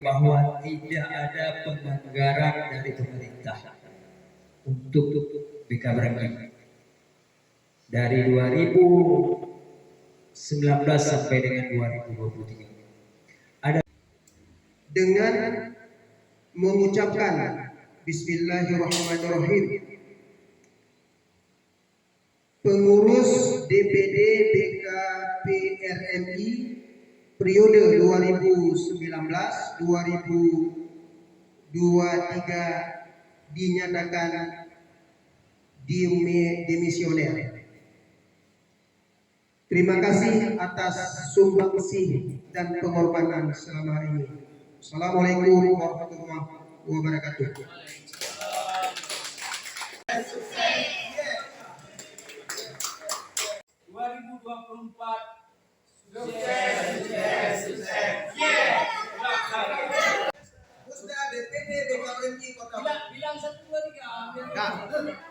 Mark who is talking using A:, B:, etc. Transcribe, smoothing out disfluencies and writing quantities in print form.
A: bahwa tidak ada penganggaran dari pemerintah untuk BK Brengki dari 2019 sampai dengan 2023. Ada
B: dengan mengucapkan Bismillahirrahmanirrahim, pengurus DPD BKPRMI periode 2019-2023 dinyatakan dimisioner. Terima kasih atas sumbangsih dan pengorbanan selama ini. Assalamualaikum warahmatullahi wabarakatuh.
C: Musda DPD BKPRMI Kota. Bilang 1 2 3.